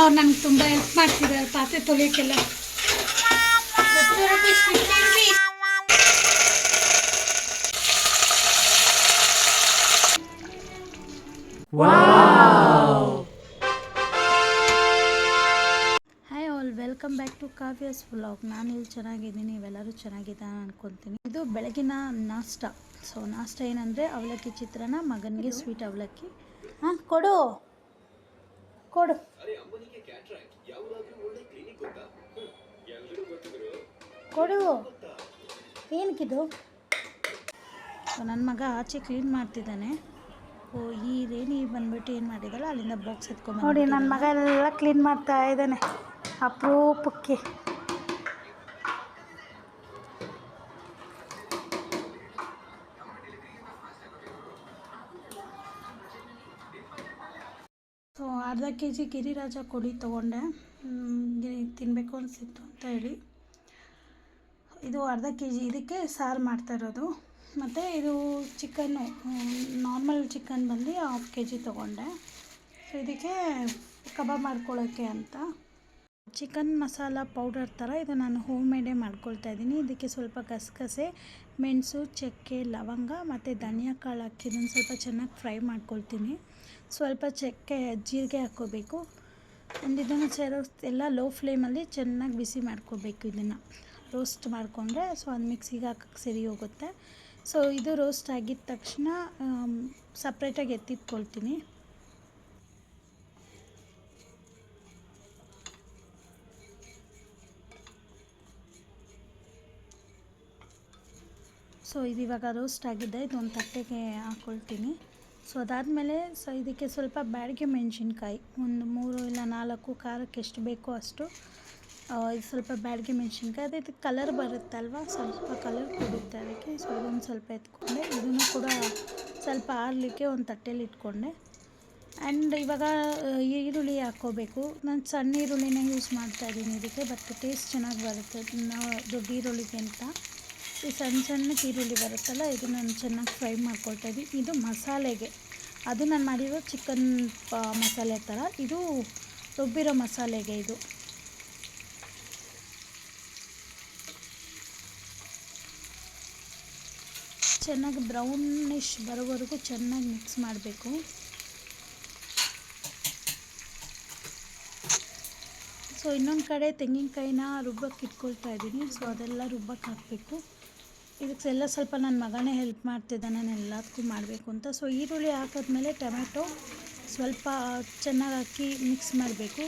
ಅವ್ರು ನನಗೆ ತುಂಬ ಹೆಲ್ಪ್ ಮಾಡ್ತಿದ್ದಾರೆ ಪಾತ್ರೆ ತೊಳೆಯೋಕ್ಕೆಲ್ಲ. Hi all, welcome back to Kavya's vlog. ನಾನು ಇಲ್ಲಿ ಚೆನ್ನಾಗಿದ್ದೀನಿ, ನೀವೆಲ್ಲರೂ ಚೆನ್ನಾಗಿದ್ದಾನೆ ಅನ್ಕೊತೀನಿ. ಇದು ಬೆಳಗಿನ ನಾಷ್ಟ. ಸೊ ನಾಷ್ಟ ಏನಂದರೆ ಅವಲಕ್ಕಿ ಚಿತ್ರಾನ್ನ, ಮಗನಿಗೆ ಸ್ವೀಟ್ ಅವಲಕ್ಕಿ. ಕೊಡು ಕೊಡು. ಕೊಡು. ಏನಕ್ಕಿದು? ಸೊ ನನ್ನ ಮಗ ಆಚೆ ಕ್ಲೀನ್ ಮಾಡ್ತಿದ್ದಾನೆ. ಓ ಈ ರೇಣಿ ಬಂದ್ಬಿಟ್ಟು ಏನು ಮಾಡಿದಲ್ಲ ಅಲ್ಲಿಂದ ಬಾಕ್ಸ್ ಎತ್ಕೊಂಡು ನೋಡಿ. ನನ್ನ ಮಗ ಎಲ್ಲ ಕ್ಲೀನ್ ಮಾಡ್ತಾ ಇದ್ದಾನೆ ಅಪರೂಪಕ್ಕೆ. ಸೊ ಅರ್ಧ ಕೆಜಿ ಗಿರಿರಾಜ ಕೊಡಿ ತೊಗೊಂಡೆ, ತಿನ್ನಬೇಕು ಅನಿಸಿತ್ತು ಅಂತ ಹೇಳಿ. ಇದು ಅರ್ಧ ಕೆಜಿ, ಇದಕ್ಕೆ ಸಾರು ಮಾಡ್ತಾ ಇರೋದು. ಮತ್ತು ಇದು ಚಿಕನ್ನು, ನಾರ್ಮಲ್ ಚಿಕನ್ ಬಂದು 1/2 ಕೆಜಿ ತೊಗೊಂಡೆ. ಸೊ ಇದಕ್ಕೆ ಕಬಾಬ್ ಮಾಡ್ಕೊಳ್ಳೋಕ್ಕೆ ಅಂತ ಚಿಕನ್ ಮಸಾಲ ಪೌಡರ್ ಥರ ಇದು ನಾನು ಹೋಮ್ ಮೇಡೇ ಮಾಡ್ಕೊಳ್ತಾ ಇದ್ದೀನಿ. ಇದಕ್ಕೆ ಸ್ವಲ್ಪ ಗಸಗಸೆ, ಮೆಣಸು, ಚಕ್ಕೆ, ಲವಂಗ ಮತ್ತು ಧನಿಯಾ ಕಾಳು ಹಾಕಿ ಇದನ್ನು ಸ್ವಲ್ಪ ಚೆನ್ನಾಗಿ ಫ್ರೈ ಮಾಡ್ಕೊಳ್ತೀನಿ. ಸ್ವಲ್ಪ ಚಕ್ಕೆ, ಜೀರಿಗೆ ಹಾಕ್ಕೋಬೇಕು. ಇದನ್ನು ಎಲ್ಲ ಲೋ ಫ್ಲೇಮಲ್ಲಿ ಚೆನ್ನಾಗಿ ಬಿಸಿ ಮಾಡ್ಕೋಬೇಕು. ಇದನ್ನು ರೋಸ್ಟ್ ಮಾಡಿಕೊಂಡ್ರೆ ಸೊ ಅದು ಮಿಕ್ಸಿಗೆ ಹಾಕಕ್ಕೆ ಸರಿ ಹೋಗುತ್ತೆ. ಸೊ ಇದು ರೋಸ್ಟ್ ಆಗಿದ ತಕ್ಷಣ ಸಪ್ರೇಟಾಗಿ ಎತ್ತಿಟ್ಕೊಳ್ತೀನಿ. ಸೊ ಇದು ಇವಾಗ ರೋಸ್ಟ್ ಆಗಿದೆ, ಇದೊಂದು ತಟ್ಟೆಗೆ ಹಾಕ್ಕೊಳ್ತೀನಿ. ಸೊ ಅದಾದಮೇಲೆ ಇದಕ್ಕೆ ಸ್ವಲ್ಪ ಬ್ಯಾಡಗೆ ಮೆಣಸಿನ್ಕಾಯಿ, ಒಂದು 3 ಇಲ್ಲ 4 ಖಾರಕ್ಕೆ ಎಷ್ಟು ಬೇಕೋ ಅಷ್ಟು. ಇದು ಸ್ವಲ್ಪ ಬ್ಯಾಡಗೆ ಮೆಣಸಿನ್ಕಾಯಿ, ಅದೇ ಇದಕ್ಕೆ ಕಲರ್ ಬರುತ್ತಲ್ವ, ಸ್ವಲ್ಪ ಕಲರ್ ಕೊಡುತ್ತೆ ಅದಕ್ಕೆ. ಸೊ ಇದೊಂದು ಸ್ವಲ್ಪ ಎತ್ಕೊಂಡೆ, ಇದನ್ನು ಕೂಡ ಸ್ವಲ್ಪ ಆರಲಿಕ್ಕೆ ಒಂದು ತಟ್ಟೆಯಲ್ಲಿ ಇಟ್ಕೊಂಡೆ. ಆ್ಯಂಡ್ ಇವಾಗ ಈರುಳ್ಳಿ ಹಾಕ್ಕೋಬೇಕು. ನಾನು ಸಣ್ಣ ಈರುಳ್ಳಿನ ಯೂಸ್ ಮಾಡ್ತಾಯಿದ್ದೀನಿ ಇದಕ್ಕೆ, ಬಟ್ ಟೇಸ್ಟ್ ಚೆನ್ನಾಗಿ ಬರುತ್ತೆ ದೊಡ್ಡ ಈರುಳ್ಳಿಗೆ ಅಂತ. ಈ ಸಣ್ಣ ಈರುಳ್ಳಿ ಬರುತ್ತಲ್ಲ, ಇದು ನಾನು ಚೆನ್ನಾಗಿ ಫ್ರೈ ಮಾಡ್ಕೊಳ್ತಾಯಿದ್ದೀನಿ. ಇದು ಮಸಾಲೆಗೆ, ಅದು ನಾನು ಮಾಡಿರೋ ಚಿಕನ್ ಮಸಾಲೆ ಥರ, ಇದು ರುಬ್ಬಿರೋ ಮಸಾಲೆಗೆ. ಇದು ಚೆನ್ನಾಗಿ ಬ್ರೌನಿಶ್ ಬರೋವರೆಗೂ ಚೆನ್ನಾಗಿ ಮಿಕ್ಸ್ ಮಾಡಬೇಕು. ಸೊ ಇನ್ನೊಂದು ಕಡೆ ತೆಂಗಿನಕಾಯಿನ ರುಬ್ಬಕ್ಕೆ ಇಟ್ಕೊಳ್ತಾ ಇದ್ದೀನಿ. ಸೊ ಅದೆಲ್ಲ ರುಬ್ಬಕ್ಕೆ ಹಾಕಬೇಕು. ಇದಕ್ಕೆಲ್ಲ ಸ್ವಲ್ಪ ನನ್ನ ಮಗನೇ ಹೆಲ್ಪ್ ಮಾಡ್ತಿದ್ದಾನೆ, ನಾನು ಎಲ್ಲದಕ್ಕೂ ಮಾಡಬೇಕು ಅಂತ. ಸೊ ಈರುಳ್ಳಿ ಹಾಕಿದ್ಮೇಲೆ ಟೊಮೆಟೊ ಸ್ವಲ್ಪ ಚೆನ್ನಾಗಿ ಹಾಕಿ ಮಿಕ್ಸ್ ಮಾಡಬೇಕು.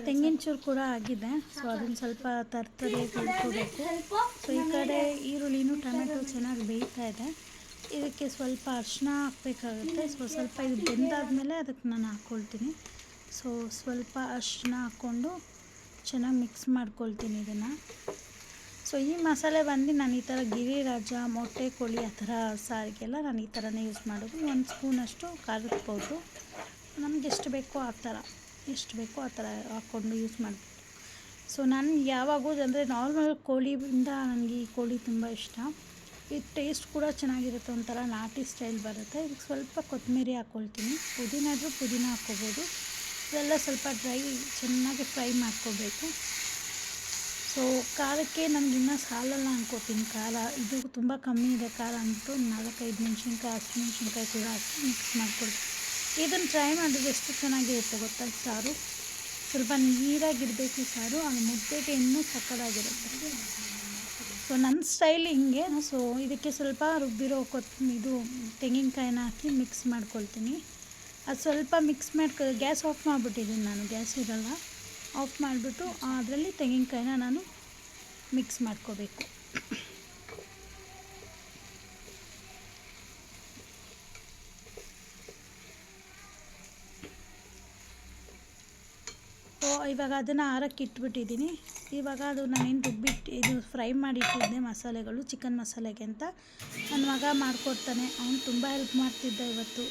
ತೆಂಗಿನ ಚೂರು ಕೂಡ ಆಗಿದೆ. ಸೊ ಅದನ್ನು ಸ್ವಲ್ಪ ತರ್ತರಿ ಕಲ್ತ್ಕೋಬೇಕು. ಸೊ ಈ ಕಡೆ ಈರುಳ್ಳಿನೂ ಟೊಮೆಟೊ ಚೆನ್ನಾಗಿ ಬೇಯ್ತಾ ಇದೆ. ಇದಕ್ಕೆ ಸ್ವಲ್ಪ ಅರಿಶಿನ ಹಾಕಬೇಕಾಗುತ್ತೆ. ಸೊ ಸ್ವಲ್ಪ ಇದು ಬೆಂದಾದಮೇಲೆ ಅದಕ್ಕೆ ನಾನು ಹಾಕ್ಕೊಳ್ತೀನಿ. ಸೊ ಸ್ವಲ್ಪ ಅರಿಶಿನ ಹಾಕ್ಕೊಂಡು ಚೆನ್ನಾಗಿ ಮಿಕ್ಸ್ ಮಾಡ್ಕೊಳ್ತೀನಿ ಇದನ್ನು. ಸೊ ಈ ಮಸಾಲೆ ಬಂದು ನಾನು ಈ ಥರ ಗಿರಿರಾಜ, ಮೊಟ್ಟೆ ಕೋಳಿ ಆ ಥರ ಸಾರಿಗೆಲ್ಲ ನಾನು ಈ ಥರನೇ ಯೂಸ್ ಮಾಡೋದು. 1 ಸ್ಪೂನಷ್ಟು ಖಾರದ ಪೌಡ್ರು, ನಮ್ಗೆ ಎಷ್ಟು ಬೇಕೋ ಆ ಥರ ಹಾಕ್ಕೊಂಡು ಯೂಸ್ ಮಾಡ್ಬೋದು. ಸೊ ನಾನು ಯಾವಾಗೂ ಅಂದರೆ ನಾರ್ಮಲ್ ಕೋಳಿಯಿಂದ ನನಗೆ ಈ ಕೋಳಿ ತುಂಬ ಇಷ್ಟ. ಇದು ಟೇಸ್ಟ್ ಕೂಡ ಚೆನ್ನಾಗಿರುತ್ತೆ, ಒಂಥರ ನಾಟಿ ಸ್ಟೈಲ್ ಬರುತ್ತೆ. ಇದಕ್ಕೆ ಸ್ವಲ್ಪ ಕೊತ್ತಂಬರಿ ಹಾಕ್ಕೊಳ್ತೀನಿ, ಪುದೀನ ಹಾಕ್ಕೋಬೋದು. ಇದೆಲ್ಲ ಸ್ವಲ್ಪ ಚೆನ್ನಾಗಿ ಫ್ರೈ ಮಾಡ್ಕೋಬೇಕು. ಸೊ ಖಾರಕ್ಕೆ ನನಗೆ ಇನ್ನೂ ಸಾಲಲ್ಲ ಅನ್ಕೋತೀನಿ ಖಾರ, ಇದು ತುಂಬ ಕಮ್ಮಿ ಇದೆ ಖಾರ ಅಂದ್ಬಿಟ್ಟು 4-5 ಮೆಣಸಿನ್ಕಾಯಿ, ಹಸಿಮೆಣ್ಸಿನ್ಕಾಯಿ ಕೂಡ ಹಾಕಿ ಮಿಕ್ಸ್ ಮಾಡ್ಕೊಳ್ತೀನಿ. ಇದನ್ನು ಟ್ರೈ ಮಾಡಿದ್ರೆ ಎಷ್ಟು ಚೆನ್ನಾಗಿರುತ್ತೆ ಗೊತ್ತಾ ಸಾರು. ಸ್ವಲ್ಪ ನೀರಾಗಿರಬೇಕು ಸಾರು, ಅದು ಮುದ್ದೆಗೆ ಇನ್ನೂ ಸಕ್ಕತ್ತಾಗಿರುತ್ತೆ. ಸೊ ನನ್ನ ಸ್ಟೈಲ್ ಹಿಂಗೆ. ಸೊ ಇದಕ್ಕೆ ಸ್ವಲ್ಪ ರುಬ್ಬಿರೋ ಇದು ತೆಂಗಿನಕಾಯಿನ ಹಾಕಿ ಮಿಕ್ಸ್ ಮಾಡ್ಕೊಳ್ತೀನಿ. ಅದು ಸ್ವಲ್ಪ ಮಿಕ್ಸ್ ಗ್ಯಾಸ್ ಆಫ್ ಮಾಡಿಬಿಟ್ಟಿದ್ದೀನಿ ನಾನು, ಗ್ಯಾಸ್ ಇರಲ್ಲ, ಆಫ್ ಮಾಡಿಬಿಟ್ಟು ಅದರಲ್ಲಿ ತೆಂಗಿನಕಾಯಿನ ನಾನು ಮಿಕ್ಸ್ ಮಾಡ್ಕೋಬೇಕು. ಸೊ ಇವಾಗ ಅದನ್ನು ಆರಕ್ಕೆ ಇಟ್ಬಿಟ್ಟಿದ್ದೀನಿ. ಇವಾಗ ಅದು ನಾನೇನು ಇದು ಫ್ರೈ ಮಾಡಿಟ್ಟಿದ್ದೆ ಮಸಾಲೆಗಳು ಚಿಕನ್ ಮಸಾಲೆಗೆ ಅಂತ ನನ್ನ ಮಗ ಮಾಡಿಕೊಡ್ತಾನೆ. ಅವನು ತುಂಬ ಹೆಲ್ಪ್ ಮಾಡ್ತಿದ್ದ. ಇವತ್ತು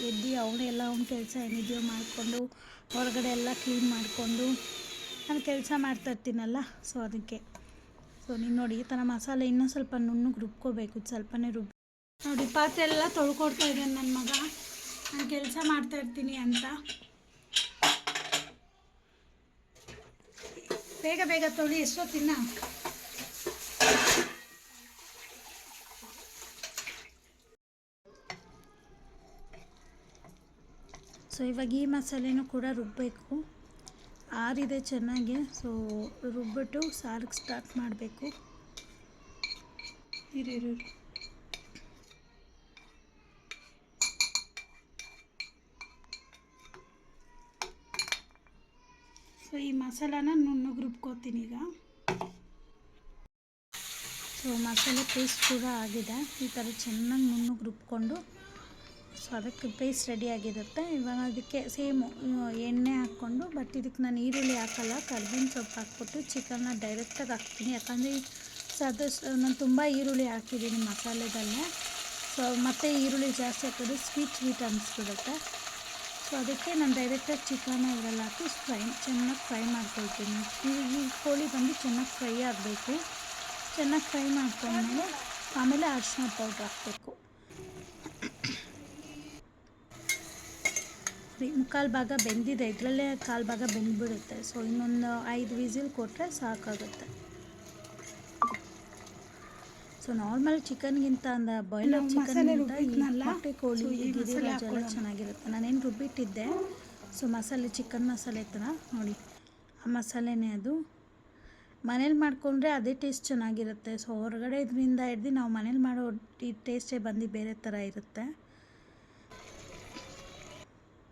ಅವನು ಅವ್ನ ಕೆಲಸ ಏನಿದೆಯೋ ಮಾಡಿಕೊಂಡು ಹೊರಗಡೆ ಎಲ್ಲ ಕ್ಲೀನ್ ಮಾಡಿಕೊಂಡು ನಾನು ಕೆಲಸ ಮಾಡ್ತಾಯಿರ್ತೀನಲ್ಲ, ಸೊ ಅದಕ್ಕೆ ಸೊ ನೀವು ನೋಡಿ ಈ ಥರ ಮಸಾಲೆ ಇನ್ನೂ ಸ್ವಲ್ಪ ನುಣ್ಣಗೆ ರುಬ್ಕೋಬೇಕು, ಸ್ವಲ್ಪನೇ ನೋಡಿ. ಪಾತ್ರೆ ಎಲ್ಲ ತೊಳ್ಕೊಡ್ತಾ ಇದ್ದೇನೆ ನನ್ನ ಮಗ, ನಾನು ಕೆಲಸ ಮಾಡ್ತಾಯಿರ್ತೀನಿ ಅಂತ. ಬೇಗ ಬೇಗ ತೊಳಿ, ಎಷ್ಟೊತ್ತಿನ ಸೊ ಇವಾಗ ಈ ಮಸಾಲೆನೂ ಕೂಡ ರುಬ್ಬಬೇಕು. ಆರಿದೆ ಚೆನ್ನಾಗಿ. ಸೊ ರುಬ್ಬಿಟ್ಟು ಸಾರಿಗೆ ಸ್ಟಾರ್ಟ್ ಮಾಡಬೇಕು. ಇರು ಸೊ ಈ ಮಸಾಲಾನ ನುಣ್ಣಗೆ ರುಬ್ಕೋತೀನಿ ಈಗ. ಸೊ ಮಸಾಲೆ ಪೇಸ್ಟ್ ಕೂಡ ಆಗಿದೆ. ಈ ಥರ ಚೆನ್ನಾಗಿ ನುಣ್ಣಗೆ ರುಬ್ಕೊಂಡು ಸೊ ಅದಕ್ಕೆ ಪೇಸ್ಟ್ ರೆಡಿ ಆಗಿರುತ್ತೆ. ಇವಾಗ ಅದಕ್ಕೆ ಸೇಮು ಎಣ್ಣೆ ಹಾಕ್ಕೊಂಡು, ಬಟ್ ಇದಕ್ಕೆ ನಾನು ಈರುಳ್ಳಿ ಹಾಕಲ್ಲ, ಕರ್ಬೇವಿನ ಸೊಪ್ಪು ಹಾಕ್ಬಿಟ್ಟು ಚಿಕನ್ನ ಡೈರೆಕ್ಟಾಗಿ ಹಾಕ್ತೀನಿ. ಯಾಕಂದರೆ ನಾನು ತುಂಬ ಈರುಳ್ಳಿ ಹಾಕಿದ್ದೀನಿ ಮಸಾಲೆದಲ್ಲೇ. ಸೊ ಮತ್ತು ಈರುಳ್ಳಿ ಜಾಸ್ತಿ ಹಾಕಿದ್ರೆ ಸ್ವೀಟ್ ಅನ್ನಿಸ್ಬಿಡುತ್ತೆ. ಸೊ ಅದಕ್ಕೆ ನಾನು ಡೈರೆಕ್ಟಾಗಿ ಚಿಕನ್ನ ಇದರಲ್ಲಿ ಹಾಕಿ ಚೆನ್ನಾಗಿ ಫ್ರೈ ಮಾಡ್ಕೊಳ್ತೀನಿ. ಈ ಕೋಳಿ ಬಂದು ಚೆನ್ನಾಗಿ ಫ್ರೈ ಆಗಬೇಕು. ಚೆನ್ನಾಗಿ ಫ್ರೈ ಮಾಡ್ಕೊಂಡ್ಮೇಲೆ ಆಮೇಲೆ ಅರಿಶಿನ ಪೌಡ್ರ್ ಹಾಕಬೇಕು. ಮುಕ್ಕಾಲು ಭಾಗ ಬೆಂದಿದೆ, ಇದರಲ್ಲೇ ಕಾಲು ಭಾಗ ಬೆಂದ್ಬಿಡುತ್ತೆ. ಸೊ ಇನ್ನೊಂದು 5 ವಿಸಿಲ್ ಕೊಟ್ಟರೆ ಸಾಕಾಗುತ್ತೆ. ಸೊ ನಾರ್ಮಲ್ ಚಿಕನ್ಗಿಂತ ಬಾಯ್ಲರ್ ಚಿಕನ್ಗಿಂತ ಈ ಮೊಟ್ಟೆ ಕೋಳಿ ಗಿರಿರಾಜ್ ಎಲ್ಲ ಚೆನ್ನಾಗಿರುತ್ತೆ. ನಾನೇನು ರುಬ್ಬಿಟ್ಟಿದ್ದೆ. ಸೊ ಮಸಾಲೆ ಚಿಕನ್ ಮಸಾಲೆ ಥರ ನೋಡಿ, ಆ ಮಸಾಲೆನೇ ಅದು. ಮನೇಲಿ ಮಾಡಿಕೊಂಡ್ರೆ ಅದೇ ಟೇಸ್ಟ್ ಚೆನ್ನಾಗಿರುತ್ತೆ. ಸೊ ಹೊರಗಡೆ ಇದರಿಂದ ಹಿಡ್ದು ನಾವು ಮನೇಲಿ ಮಾಡೋ ಟೇಸ್ಟೇ ಬಂದು ಬೇರೆ ಥರ ಇರುತ್ತೆ.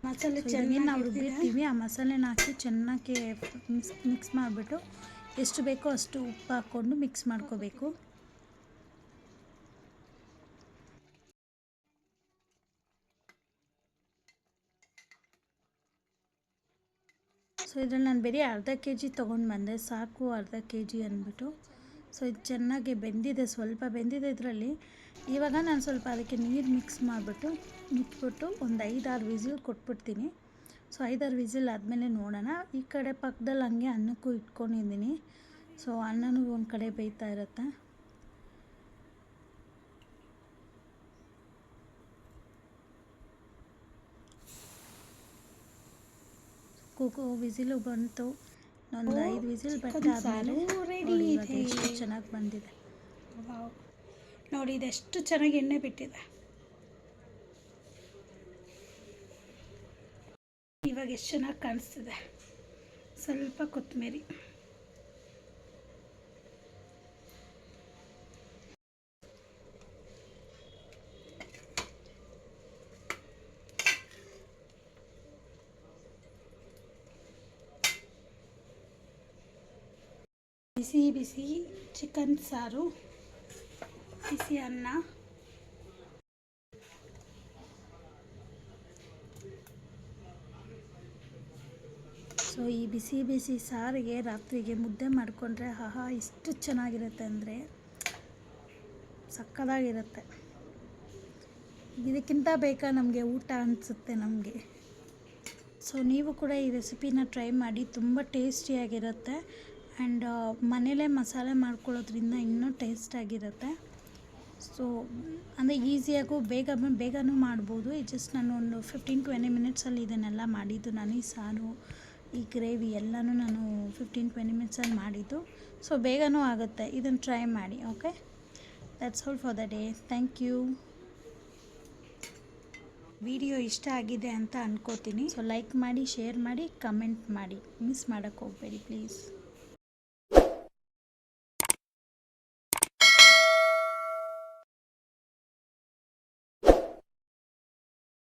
ಮಸಾಲೆ ಚೆನ್ನಾಗಿ ನಾವು ರುಬ್ಬಿರ್ತೀವಿ, ಆ ಮಸಾಲೆನ ಹಾಕಿ ಚೆನ್ನಾಗಿ ಮಿಕ್ಸ್ ಮಾಡಿಬಿಟ್ಟು ಎಷ್ಟು ಬೇಕೋ ಅಷ್ಟು ಉಪ್ಪು ಹಾಕ್ಕೊಂಡು ಮಿಕ್ಸ್ ಮಾಡ್ಕೋಬೇಕು. ಸೊ ಇದರಲ್ಲಿ ನಾನು ಬರೀ ಅರ್ಧ KG ತೊಗೊಂಡು ಬಂದೆ, ಸಾಕು ಅರ್ಧ KG ಅಂದ್ಬಿಟ್ಟು. ಸೊ ಇದು ಚೆನ್ನಾಗಿ ಬೆಂದಿದೆ, ಸ್ವಲ್ಪ ಬೆಂದಿದೆ ಇದರಲ್ಲಿ. ಇವಾಗ ನಾನು ಸ್ವಲ್ಪ ಅದಕ್ಕೆ ನೀರು ಮಿಕ್ಸ್ ಮಾಡಿಬಿಟ್ಟು ಮುಟ್ಬಿಟ್ಟು ಒಂದು 5-6 ವಿಸಿಲ್ ಕೊಟ್ಬಿಡ್ತೀನಿ. ಸೊ 5-6 ವಿಸಿಲ್ ಆದಮೇಲೆ ನೋಡೋಣ. ಈ ಕಡೆ ಪಕ್ಕದಲ್ಲಿ ಹಂಗೆ ಅನ್ನಕ್ಕೂ ಇಟ್ಕೊಂಡಿದ್ದೀನಿ. ಸೊ ಅನ್ನನೂ ಒಂದು ಕಡೆ ಬೇಯ್ತಾ ಇರುತ್ತೆ. ವಿಸಿಲು ಬಂತು, ಒಂದು 5 ವಿಸಿಲ್ ಬಟ್ಟಾದ್ಮೇಲೆ ಎಷ್ಟು ಚೆನ್ನಾಗಿ ಬಂದಿದೆ ನೋಡಿ. ಇದೆಷ್ಟು ಚೆನ್ನಾಗಿ ಎಣ್ಣೆ ಬಿಟ್ಟಿದೆ. ಇವಾಗ ಎಷ್ಟು ಚೆನ್ನಾಗಿ ಕಾಣಿಸ್ತಿದೆ. ಸ್ವಲ್ಪ ಕೊತ್ತಂಬರಿ, ಬಿಸಿ ಬಿಸಿ ಚಿಕನ್ ಸಾರು, ಬಿಸಿ ಅನ್ನ. ಸೊ ಈ ಬಿಸಿ ಬಿಸಿ ಸಾರಿಗೆ ರಾತ್ರಿಗೆ ಮುದ್ದೆ ಮಾಡಿಕೊಂಡ್ರೆ ಆಹಾ ಎಷ್ಟು ಚೆನ್ನಾಗಿರುತ್ತೆ ಅಂದರೆ ಸಕ್ಕತ್ತಾಗಿರುತ್ತೆ. ಇದಕ್ಕಿಂತ ಬೇಕಾ ನಮಗೆ ಊಟ ಅನಿಸುತ್ತೆ ನಮಗೆ. ಸೊ ನೀವು ಕೂಡ ಈ ರೆಸಿಪಿನ ಟ್ರೈ ಮಾಡಿ, ತುಂಬ ಟೇಸ್ಟಿಯಾಗಿರುತ್ತೆ. ಆ್ಯಂಡ್ ಮನೇಲೇ ಮಸಾಲೆ ಮಾಡ್ಕೊಳ್ಳೋದ್ರಿಂದ ಇನ್ನೂ ಟೇಸ್ಟಾಗಿರುತ್ತೆ. ಸೊ ಅಂದರೆ ಈಸಿಯಾಗೂ ಬೇಗನೂ ಮಾಡ್ಬೋದು. ಜಸ್ಟ್ ನಾನು ಒಂದು 15-20 ಮಿನಿಟ್ಸಲ್ಲಿ ಇದನ್ನೆಲ್ಲ ಮಾಡಿದ್ದು. ನಾನು ಈ ಸಾರು, ಈ ಗ್ರೇವಿ ಎಲ್ಲನೂ ನಾನು 15-20 ಮಿನಿಟ್ಸಲ್ಲಿ ಮಾಡಿದ್ದು. ಸೊ ಬೇಗನೂ ಆಗುತ್ತೆ. ಇದನ್ನು ಟ್ರೈ ಮಾಡಿ. Okay, that's all for the day. Thank you. Video ಇಷ್ಟ ಆಗಿದೆ ಅಂತ ಅಂದ್ಕೋತೀನಿ. ಸೊ ಲೈಕ್ ಮಾಡಿ, ಶೇರ್ ಮಾಡಿ, ಕಮೆಂಟ್ ಮಾಡಿ. ಮಿಸ್ ಮಾಡೋಕ್ಕೆ ಹೋಗಬೇಡಿ ಪ್ಲೀಸ್.